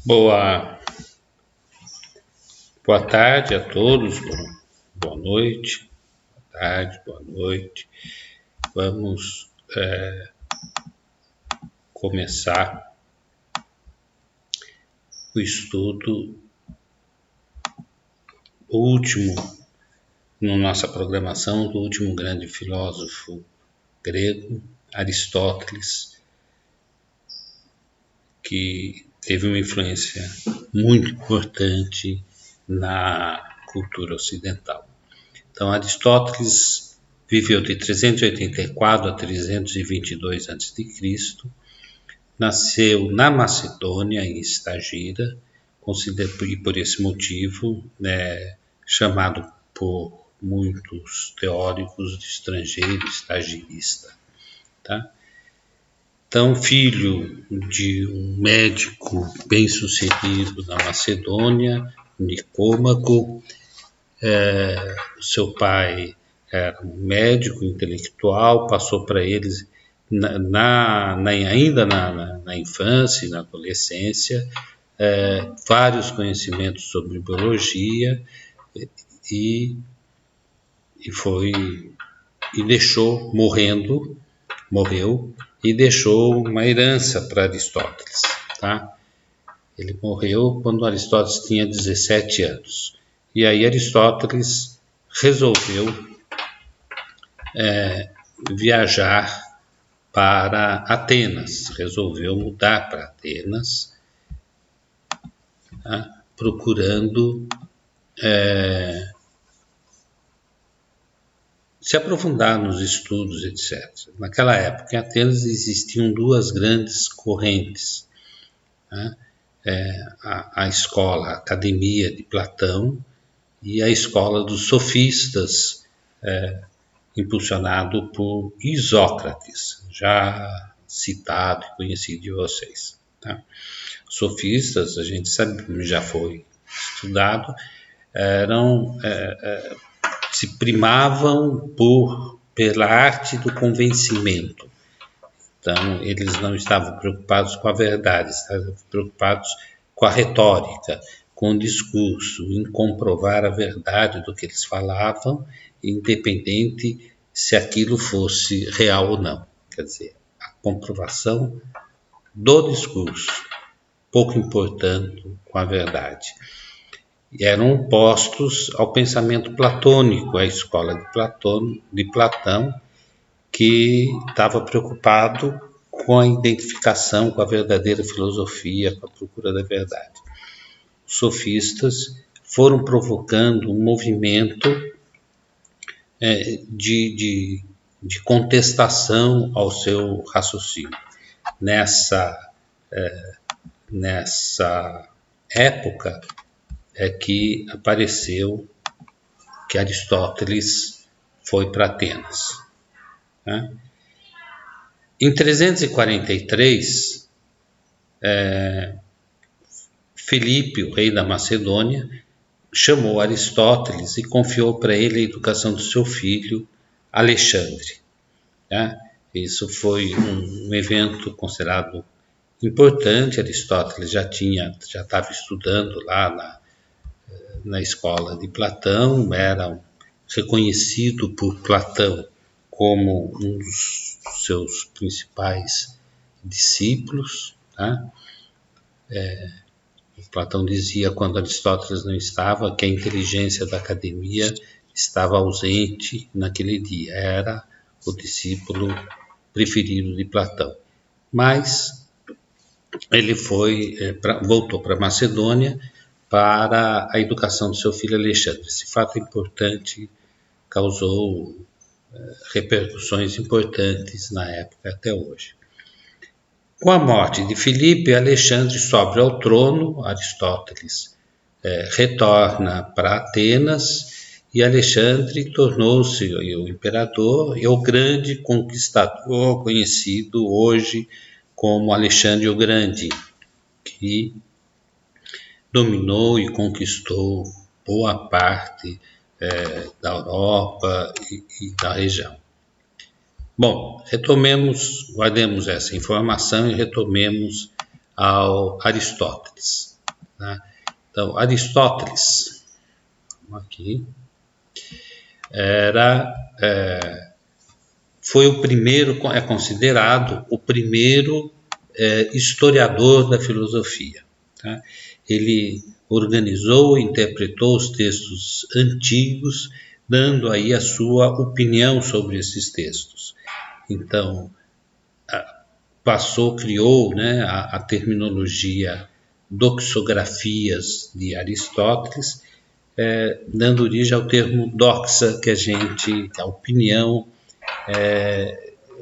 Boa, boa tarde a todos, boa noite, boa tarde, boa noite. Vamos começar o estudo último, na nossa programação, do último grande filósofo grego, Aristóteles, que teve uma influência muito importante na cultura ocidental. Então, Aristóteles viveu de 384 a 322 a.C., nasceu na Macedônia, em Estagira, e por esse motivo chamado por muitos teóricos de estrangeiro estagirista. Tá? Então, filho de um médico bem-sucedido na Macedônia, Nicômaco, seu pai era um médico intelectual, passou para eles ainda na infância e na adolescência vários conhecimentos sobre biologia e morreu e deixou uma herança para Aristóteles, tá? Ele morreu quando Aristóteles tinha 17 anos. E aí Aristóteles resolveu viajar para Atenas, resolveu mudar para Atenas, tá? Procurando se aprofundar nos estudos, etc. Naquela época, em Atenas existiam duas grandes correntes, tá? A escola, a academia de Platão e a escola dos sofistas, impulsionado por Isócrates, já citado e conhecido de vocês. Tá? Sofistas, a gente sabe, já foi estudado, se primavam pela arte do convencimento. Então, eles não estavam preocupados com a verdade, estavam preocupados com a retórica, com o discurso, em comprovar a verdade do que eles falavam, independente se aquilo fosse real ou não. Quer dizer, a comprovação do discurso, pouco importando com a verdade. E eram opostos ao pensamento platônico, à escola de Platão, que estava preocupado com a identificação com a verdadeira filosofia, com a procura da verdade. Os sofistas foram provocando um movimento de contestação ao seu raciocínio. Nessa época é que apareceu que Aristóteles foi para Atenas. Né? Em 343, Filipe, o rei da Macedônia, chamou Aristóteles e confiou para ele a educação do seu filho, Alexandre. Né? Isso foi um evento considerado importante. Aristóteles já estava estudando lá na escola de Platão, era reconhecido por Platão como um dos seus principais discípulos. Tá? Platão dizia, quando Aristóteles não estava, que a inteligência da academia estava ausente naquele dia. Era o discípulo preferido de Platão. Mas ele voltou para Macedônia para a educação do seu filho Alexandre. Esse fato importante causou repercussões importantes na época até hoje. Com a morte de Filipe, Alexandre sobe ao trono, Aristóteles retorna para Atenas e Alexandre tornou-se o imperador e o grande conquistador conhecido hoje como Alexandre o Grande, que dominou e conquistou boa parte da Europa e da região. Bom, guardemos essa informação e retomemos ao Aristóteles. Né? Então, Aristóteles, aqui, foi o primeiro, é considerado o primeiro historiador da filosofia. Tá? Ele organizou e interpretou os textos antigos, dando aí a sua opinião sobre esses textos. Então, criou, né, a terminologia doxografias de Aristóteles, dando origem ao termo doxa, a opinião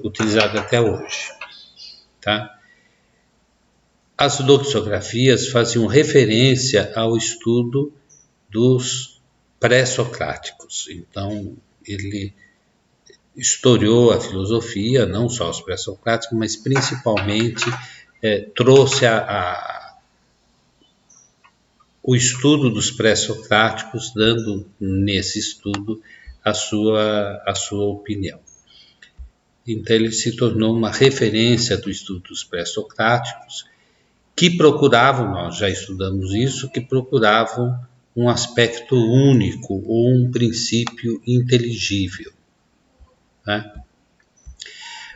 utilizada até hoje. Tá? As doxografias faziam referência ao estudo dos pré-socráticos. Então, ele historiou a filosofia, não só os pré-socráticos, mas principalmente trouxe o estudo dos pré-socráticos, dando nesse estudo a sua opinião. Então, ele se tornou uma referência do estudo dos pré-socráticos, que procuravam, nós já estudamos isso, que procuravam um aspecto único ou um princípio inteligível. Né?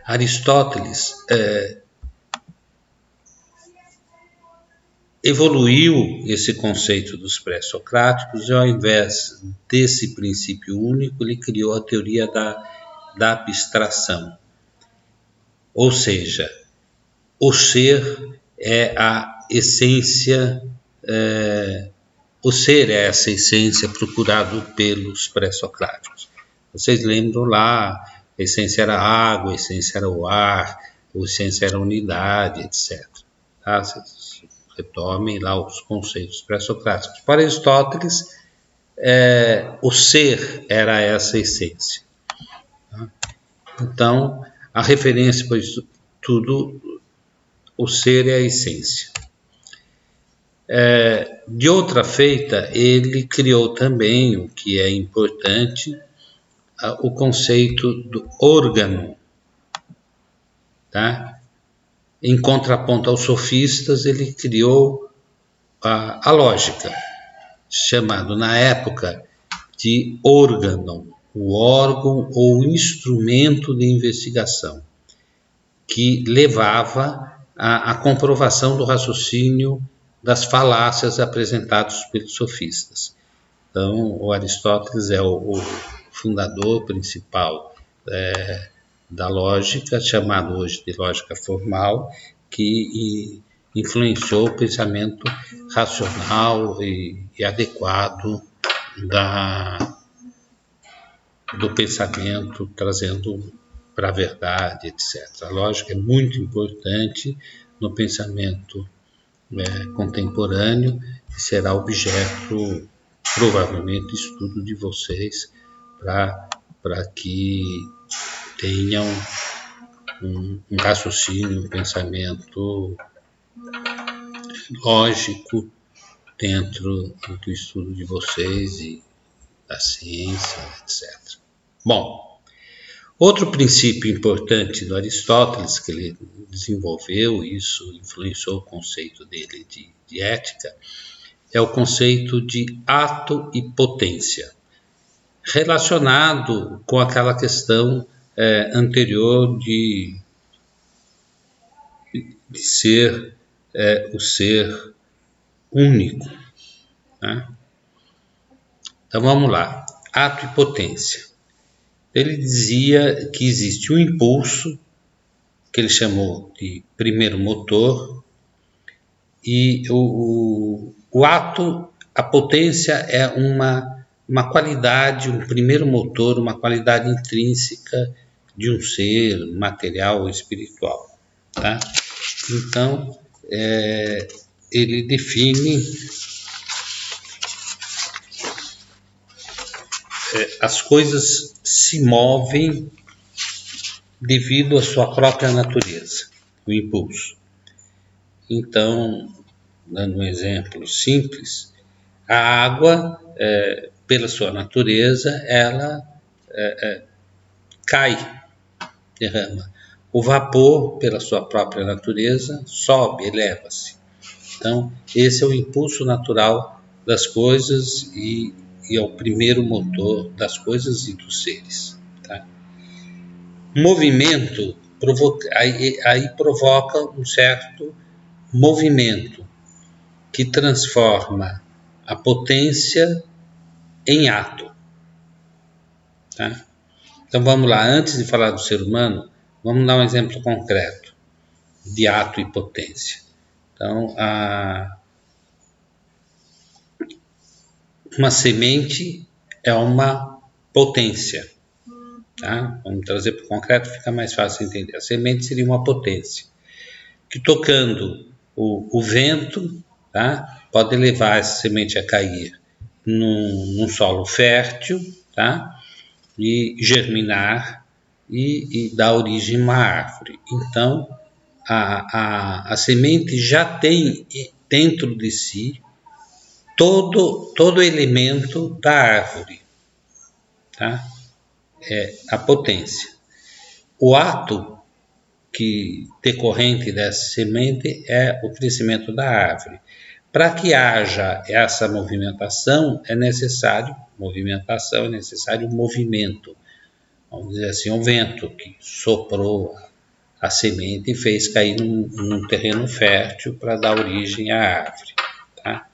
Aristóteles evoluiu esse conceito dos pré-socráticos e, ao invés desse princípio único, ele criou a teoria da abstração. Ou seja, o ser é a essência, o ser é essa essência procurado pelos pré-socráticos. Vocês lembram lá, a essência era a água, a essência era o ar, a essência era a unidade, etc. Tá? Vocês retomem lá os conceitos pré-socráticos. Para Aristóteles, o ser era essa essência. Tá? Então, a referência para isso tudo, o ser é a essência. De outra feita, ele criou também, o que é importante, o conceito do órgão. Tá? Em contraponto aos sofistas, ele criou a lógica, chamado na época de órgão, o órgão ou instrumento de investigação, que levava à comprovação do raciocínio das falácias apresentadas pelos sofistas. Então, o Aristóteles é o fundador principal da lógica, chamado hoje de lógica formal, que influenciou o pensamento racional e adequado do pensamento, trazendo para a verdade, etc. A lógica é muito importante no pensamento contemporâneo e será objeto, provavelmente, de estudo de vocês para que tenham um raciocínio, um pensamento lógico dentro do estudo de vocês e da ciência, etc. Bom, outro princípio importante do Aristóteles, que ele desenvolveu, isso influenciou o conceito dele de ética, é o conceito de ato e potência, relacionado com aquela questão anterior de ser o ser único. Né? Então vamos lá, ato e potência. Ele dizia que existe um impulso, que ele chamou de primeiro motor, e o ato, a potência é uma qualidade, um primeiro motor, uma qualidade intrínseca de um ser material ou espiritual. Tá? Então, ele define as coisas se movem devido à sua própria natureza, o impulso. Então, dando um exemplo simples, a água, pela sua natureza, ela cai, derrama. O vapor, pela sua própria natureza, sobe, eleva-se. Então, esse é o impulso natural das coisas e é o primeiro motor das coisas e dos seres. Tá? Movimento aí provoca um certo movimento que transforma a potência em ato. Tá? Então vamos lá, antes de falar do ser humano, vamos dar um exemplo concreto de ato e potência. Então, uma semente é uma potência. Tá? Vamos trazer para o concreto, fica mais fácil entender. A semente seria uma potência, que tocando o vento, tá? Pode levar essa semente a cair num solo fértil, tá? E germinar e dar origem a uma árvore. Então, a semente já tem dentro de si todo elemento da árvore, tá? É a potência. O ato decorrente dessa semente é o crescimento da árvore. Para que haja essa movimentação, é necessário movimento. Vamos dizer assim, um vento que soprou a semente e fez cair num terreno fértil para dar origem à árvore. Tá?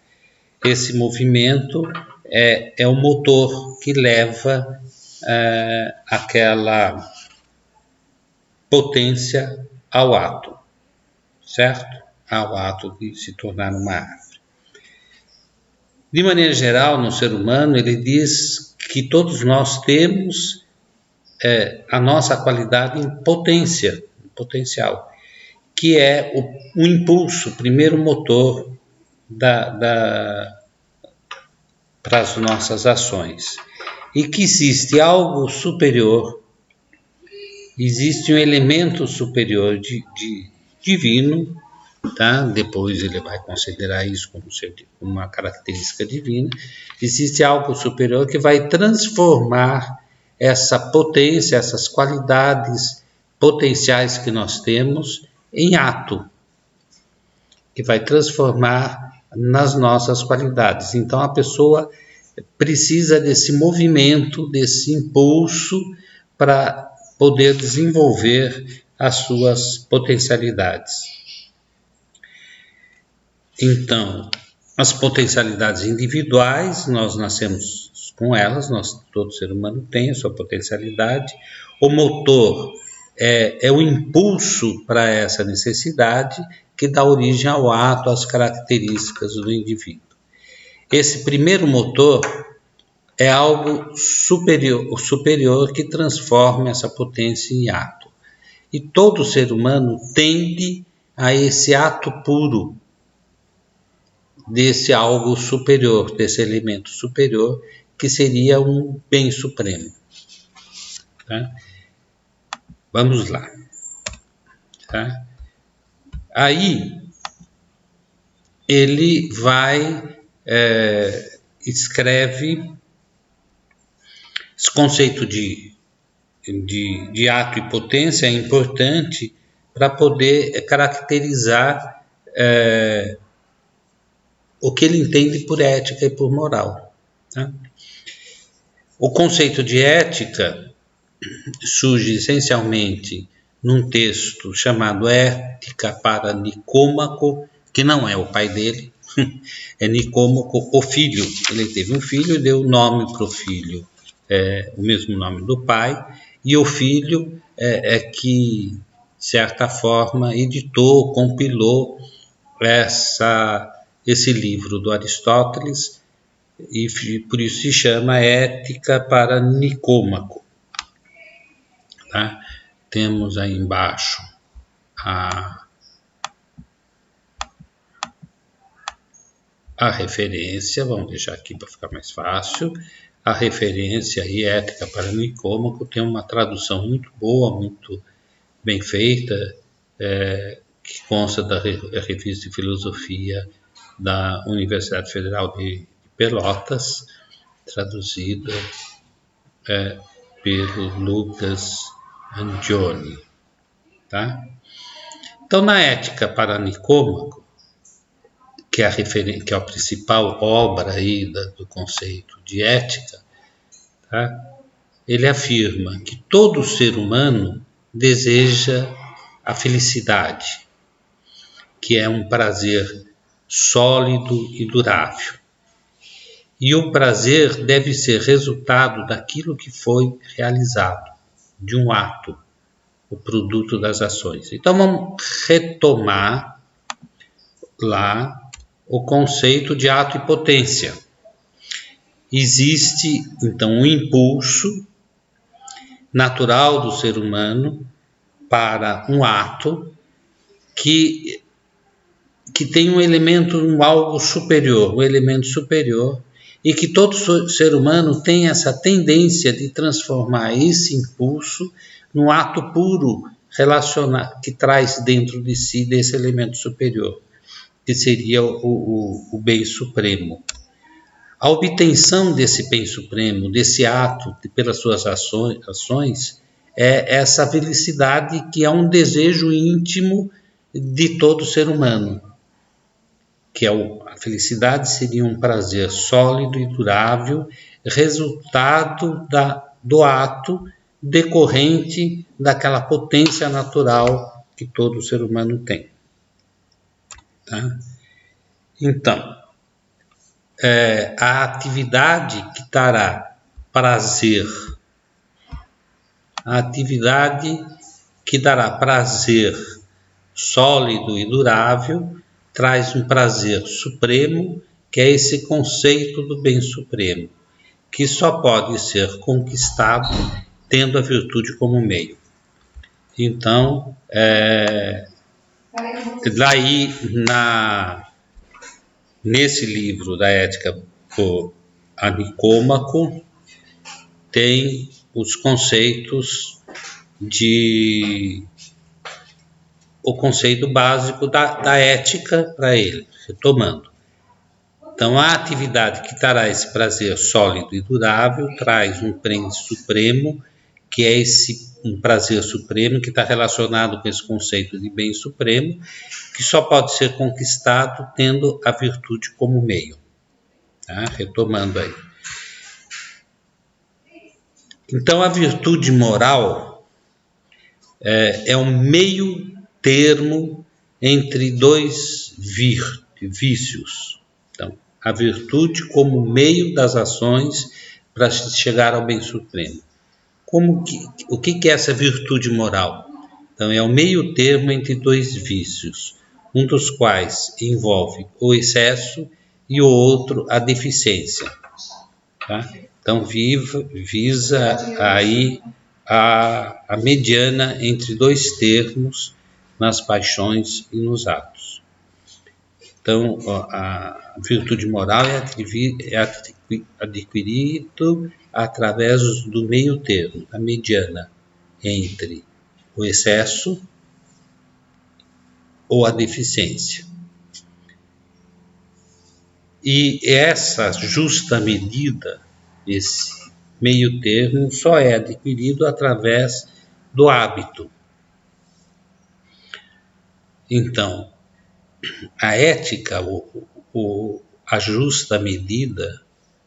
Esse movimento é o motor que leva aquela potência ao ato, certo? Ao ato de se tornar uma árvore. De maneira geral, no ser humano, ele diz que todos nós temos a nossa qualidade em potência, potencial, que é o impulso, o primeiro motor para as nossas ações. E que existe algo superior, existe um elemento superior divino, tá? Depois ele vai considerar isso como uma característica divina. Existe algo superior que vai transformar essa potência, essas qualidades potenciais que nós temos em ato, que vai transformar nas nossas qualidades. Então a pessoa precisa desse movimento, desse impulso para poder desenvolver as suas potencialidades. Então, as potencialidades individuais, nós nascemos com elas, todo ser humano tem a sua potencialidade. O motor é o impulso para essa necessidade que dá origem ao ato, às características do indivíduo. Esse primeiro motor é algo superior que transforma essa potência em ato. E todo ser humano tende a esse ato puro, desse algo superior, desse elemento superior, que seria um bem supremo. Tá? Vamos lá. Tá? Aí, ele vai, escreve esse conceito de ato e potência é importante para poder caracterizar o que ele entende por ética e por moral. Tá? O conceito de ética surge essencialmente num texto chamado Ética para Nicômaco, que não é o pai dele, é Nicômaco, o filho. Ele teve um filho e deu o nome para o filho, o mesmo nome do pai, e o filho que, de certa forma, editou, compilou esse livro do Aristóteles, e por isso se chama Ética para Nicômaco. Tá? Temos aí embaixo a referência, vamos deixar aqui para ficar mais fácil. A referência aí, Ética para Nicômaco, tem uma tradução muito boa, muito bem feita, que consta da Revista de Filosofia da Universidade Federal de Pelotas, traduzida pelo Lucas Angioni. Tá? Então, na Ética para Nicômaco, que é a principal obra aí do conceito de ética, tá? Ele afirma que todo ser humano deseja a felicidade, que é um prazer sólido e durável. E o prazer deve ser resultado daquilo que foi realizado, de um ato, o produto das ações. Então vamos retomar lá o conceito de ato e potência. Existe então um impulso natural do ser humano para um ato que tem um elemento, algo superior, um elemento superior, e que todo ser humano tem essa tendência de transformar esse impulso num ato puro, que traz dentro de si desse elemento superior, que seria o bem supremo. A obtenção desse bem supremo, desse ato, pelas suas ações, é essa felicidade que é um desejo íntimo de todo ser humano, que a felicidade seria um prazer sólido e durável, resultado do ato decorrente daquela potência natural que todo ser humano tem. Tá? Então, a atividade que trará prazer, a atividade que dará prazer sólido e durável, traz um prazer supremo, que é esse conceito do bem supremo, que só pode ser conquistado tendo a virtude como meio. Então, daí nesse livro da Ética por Nicômaco, tem os conceitos o conceito básico da ética para ele, retomando. Então, a atividade que trará esse prazer sólido e durável traz um prêmio supremo, que é um prazer supremo que está relacionado com esse conceito de bem supremo, que só pode ser conquistado tendo a virtude como meio. Tá? Retomando aí. Então, a virtude moral é um meio termo entre dois vícios. Então, a virtude como meio das ações para chegar ao bem supremo. O que é essa virtude moral? Então, é o meio termo entre dois vícios, um dos quais envolve o excesso e o outro a deficiência. Tá? Então, visa aí a mediana entre dois termos nas paixões e nos atos. Então, a virtude moral é adquirido através do meio termo, a mediana entre o excesso ou a deficiência. E essa justa medida, esse meio termo, só é adquirido através do hábito. Então, a ética, a justa medida,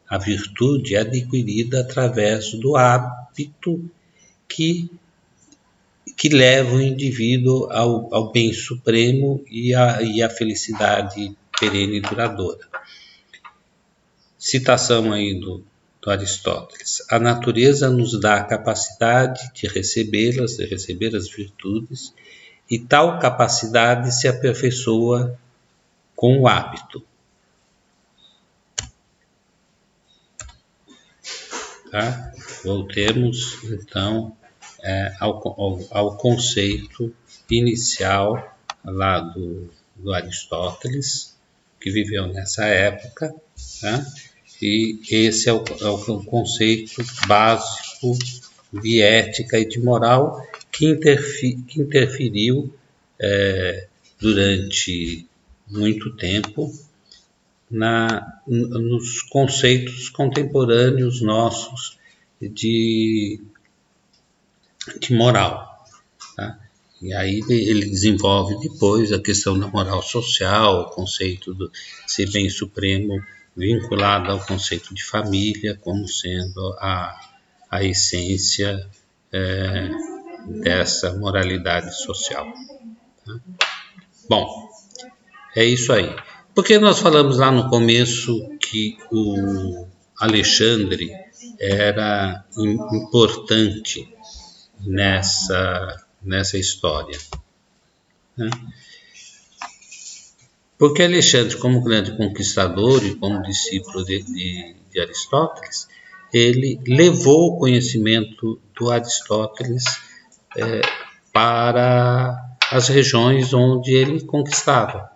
a virtude é adquirida através do hábito que leva o indivíduo ao bem supremo e à felicidade perene e duradoura. Citação aí do Aristóteles. A natureza nos dá a capacidade de receber as virtudes, e tal capacidade se aperfeiçoa com o hábito. Tá? Voltemos, então, ao conceito inicial lá do Aristóteles, que viveu nessa época, tá? E esse é o conceito básico de ética e de moral que interferiu durante muito tempo nos conceitos contemporâneos nossos de moral. Tá? E aí ele desenvolve depois a questão da moral social, o conceito do ser bem supremo vinculado ao conceito de família como sendo a essência dessa moralidade social. Tá? Bom, é isso aí. Porque nós falamos lá no começo que o Alexandre era importante nessa história. Né? Porque Alexandre, como grande conquistador e como discípulo de Aristóteles, ele levou o conhecimento do Aristóteles para as regiões onde ele conquistava.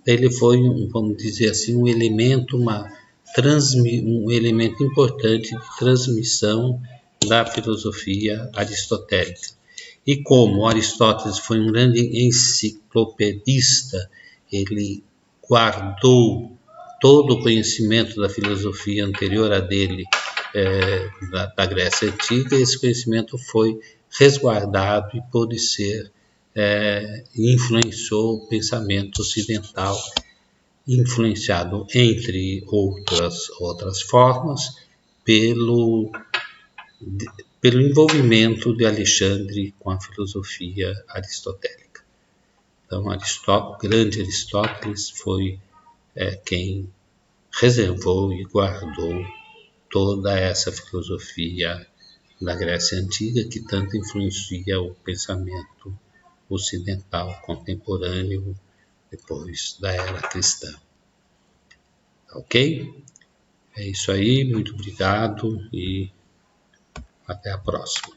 Ele foi, vamos dizer assim, um elemento importante de transmissão da filosofia aristotélica. E como Aristóteles foi um grande enciclopedista, ele guardou todo o conhecimento da filosofia anterior a dele, da Grécia Antiga, e esse conhecimento foi resguardado e pôde ser, influenciou o pensamento ocidental, influenciado, entre outras formas, pelo envolvimento de Alexandre com a filosofia aristotélica. Então, o grande Aristóteles foi quem reservou e guardou toda essa filosofia da Grécia Antiga que tanto influencia o pensamento ocidental contemporâneo depois da era cristã. Ok? É isso aí, muito obrigado e até a próxima.